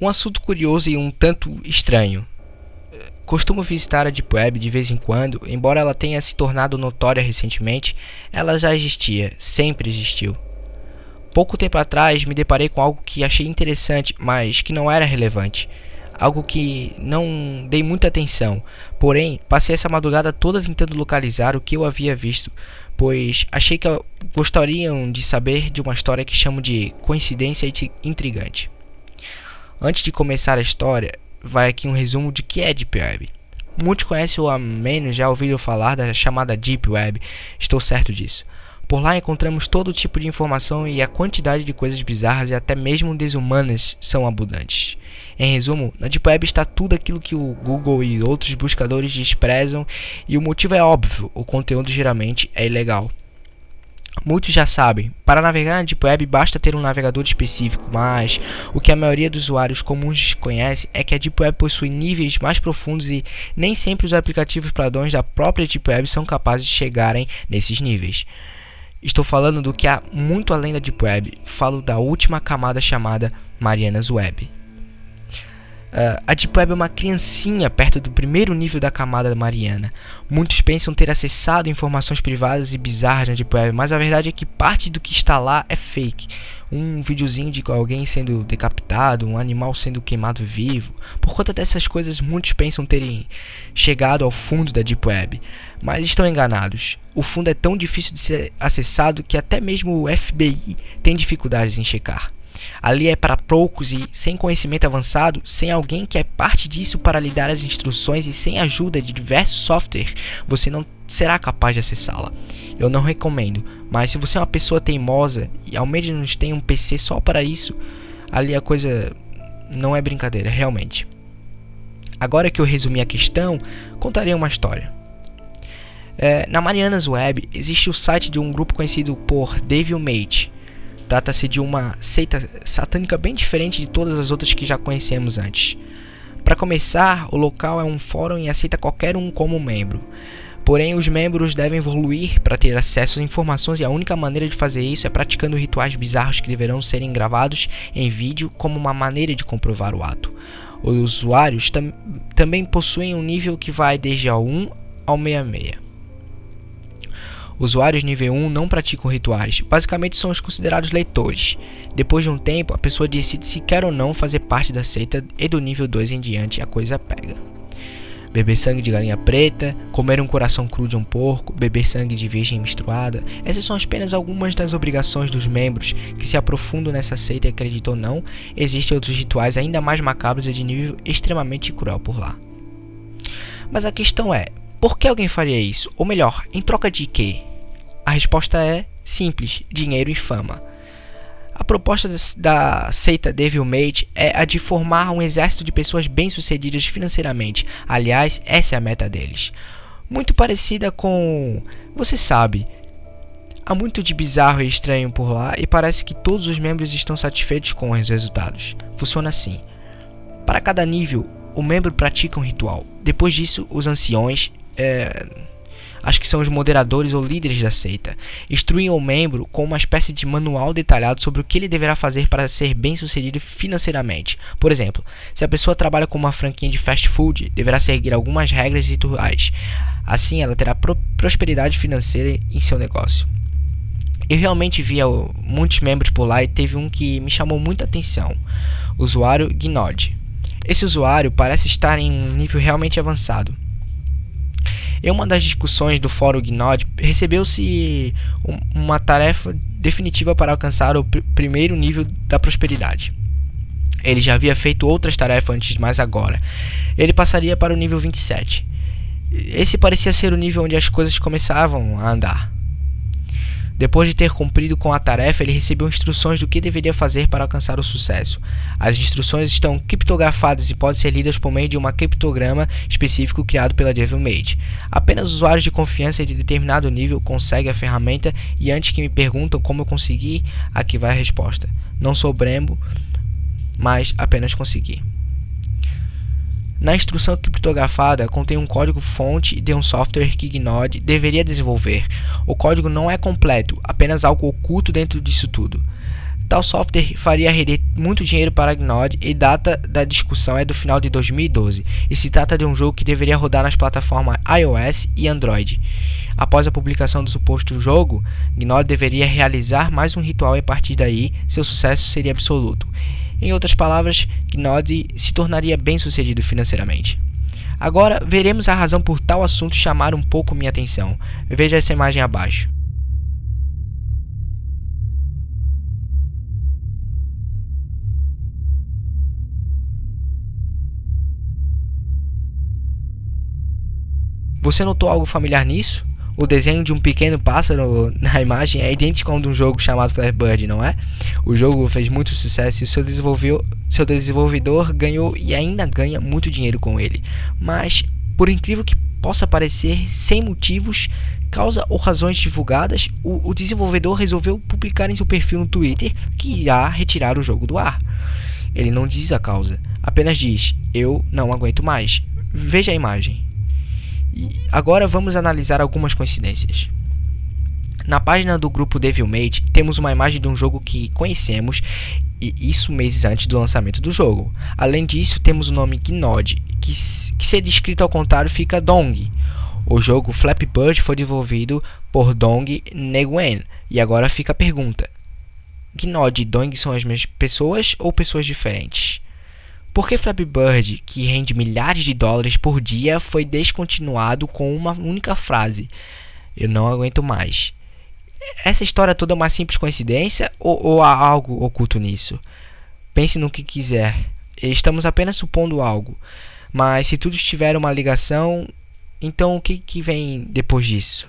Um assunto curioso e um tanto estranho. Costumo visitar a Deep Web de vez em quando, embora ela tenha se tornado notória recentemente, ela já existia, sempre existiu. Pouco tempo atrás me deparei com algo que achei interessante, mas que não era relevante. Algo que não dei muita atenção, porém passei essa madrugada toda tentando localizar o que eu havia visto, pois achei que gostariam de saber de uma história que chamo de coincidência intrigante. Antes de começar a história, vai aqui um resumo de que é Deep Web. Muitos conhecem ou ao menos já ouviram falar da chamada Deep Web, estou certo disso. Por lá encontramos todo tipo de informação e a quantidade de coisas bizarras e até mesmo desumanas são abundantes. Em resumo, na Deep Web está tudo aquilo que o Google e outros buscadores desprezam e o motivo é óbvio, o conteúdo geralmente é ilegal. Muitos já sabem, para navegar na Deep Web basta ter um navegador específico, mas o que a maioria dos usuários comuns desconhece é que a Deep Web possui níveis mais profundos e nem sempre os aplicativos padrões da própria Deep Web são capazes de chegarem nesses níveis. Estou falando do que há muito além da Deep Web, falo da última camada chamada Marianas Web. A Deep Web é uma criancinha perto do primeiro nível da camada mariana. Muitos pensam ter acessado informações privadas e bizarras na Deep Web, mas a verdade é que parte do que está lá é fake. Um videozinho de alguém sendo decapitado, um animal sendo queimado vivo. Por conta dessas coisas, muitos pensam terem chegado ao fundo da Deep Web, mas estão enganados. O fundo é tão difícil de ser acessado que até mesmo o FBI tem dificuldades em checar. Ali é para poucos e sem conhecimento avançado, sem alguém que é parte disso para lhe dar as instruções e sem a ajuda de diversos softwares, você não será capaz de acessá-la. Eu não recomendo, mas se você é uma pessoa teimosa e ao menos tem um PC só para isso, ali a coisa não é brincadeira, realmente. Agora que eu resumi a questão, contarei uma história. Na Marianas Web existe o site de um grupo conhecido por Devilmate. Trata-se de uma seita satânica bem diferente de todas as outras que já conhecemos antes. Para começar, o local é um fórum e aceita qualquer um como membro. Porém, os membros devem evoluir para ter acesso às informações e a única maneira de fazer isso é praticando rituais bizarros que deverão serem gravados em vídeo como uma maneira de comprovar o ato. Os usuários também possuem um nível que vai desde ao 1 ao 66. Usuários nível 1 não praticam rituais, basicamente são os considerados leitores. Depois de um tempo, a pessoa decide se quer ou não fazer parte da seita e do nível 2 em diante a coisa pega. Beber sangue de galinha preta, comer um coração cru de um porco, beber sangue de virgem menstruada, essas são apenas algumas das obrigações dos membros que se aprofundam nessa seita e acreditam ou não, existem outros rituais ainda mais macabros e de nível extremamente cruel por lá. Mas a questão é, por que alguém faria isso? Ou melhor, em troca de quê? A resposta é simples, dinheiro e fama. A proposta da seita Devilmate é a de formar um exército de pessoas bem-sucedidas financeiramente. Aliás, essa é a meta deles. Muito parecida com... você sabe, há muito de bizarro e estranho por lá e parece que todos os membros estão satisfeitos com os resultados. Funciona assim. Para cada nível, o membro pratica um ritual. Depois disso, os anciões... acho que são os moderadores ou líderes da seita, instruem o membro com uma espécie de manual detalhado sobre o que ele deverá fazer para ser bem sucedido financeiramente. Por exemplo, se a pessoa trabalha com uma franquia de fast food, deverá seguir algumas regras e rituais. Assim ela terá prosperidade financeira em seu negócio. Eu realmente via muitos membros por lá e teve um que me chamou muita atenção, o usuário Gnod. Esse usuário parece estar em um nível realmente avançado. Em uma das discussões do fórum Gnod, recebeu-se uma tarefa definitiva para alcançar o primeiro nível da prosperidade. Ele já havia feito outras tarefas antes, mas agora ele passaria para o nível 27. Esse parecia ser o nível onde as coisas começavam a andar. Depois de ter cumprido com a tarefa, ele recebeu instruções do que deveria fazer para alcançar o sucesso. As instruções estão criptografadas e podem ser lidas por meio de um criptograma específico criado pela Devilmate. Apenas usuários de confiança de determinado nível conseguem a ferramenta e antes que me perguntam como eu consegui, aqui vai a resposta. Não sou Brembo, mas apenas consegui. Na instrução criptografada contém um código-fonte de um software que Gnod deveria desenvolver. O código não é completo, apenas algo oculto dentro disso tudo. Tal software faria render muito dinheiro para a Gnod e data da discussão é do final de 2012, e se trata de um jogo que deveria rodar nas plataformas iOS e Android. Após a publicação do suposto jogo, Gnod deveria realizar mais um ritual e a partir daí seu sucesso seria absoluto. Em outras palavras, Gnod se tornaria bem sucedido financeiramente. Agora veremos a razão por tal assunto chamar um pouco minha atenção. Veja essa imagem abaixo. Você notou algo familiar nisso? O desenho de um pequeno pássaro na imagem é idêntico a um de um jogo chamado Flappy Bird, não é? O jogo fez muito sucesso e seu desenvolvedor ganhou e ainda ganha muito dinheiro com ele. Mas, por incrível que possa parecer, sem motivos, causa ou razões divulgadas, o desenvolvedor resolveu publicar em seu perfil no Twitter que irá retirar o jogo do ar. Ele não diz a causa, apenas diz: "Eu não aguento mais". Veja a imagem. E agora vamos analisar algumas coincidências. Na página do grupo Devilmate temos uma imagem de um jogo que conhecemos, e isso meses antes do lançamento do jogo. Além disso, temos o nome Gnod, que se descrito ao contrário fica Dong. O jogo Flappy Bird foi desenvolvido por Dong Nguyen, e agora fica a pergunta: Gnod e Dong são as mesmas pessoas ou pessoas diferentes? Por que Flappy Bird, que rende milhares de dólares por dia, foi descontinuado com uma única frase: "Eu não aguento mais"? Essa história toda é uma simples coincidência ou há algo oculto nisso? Pense no que quiser. Estamos apenas supondo algo. Mas se tudo tiver uma ligação, então o que vem depois disso?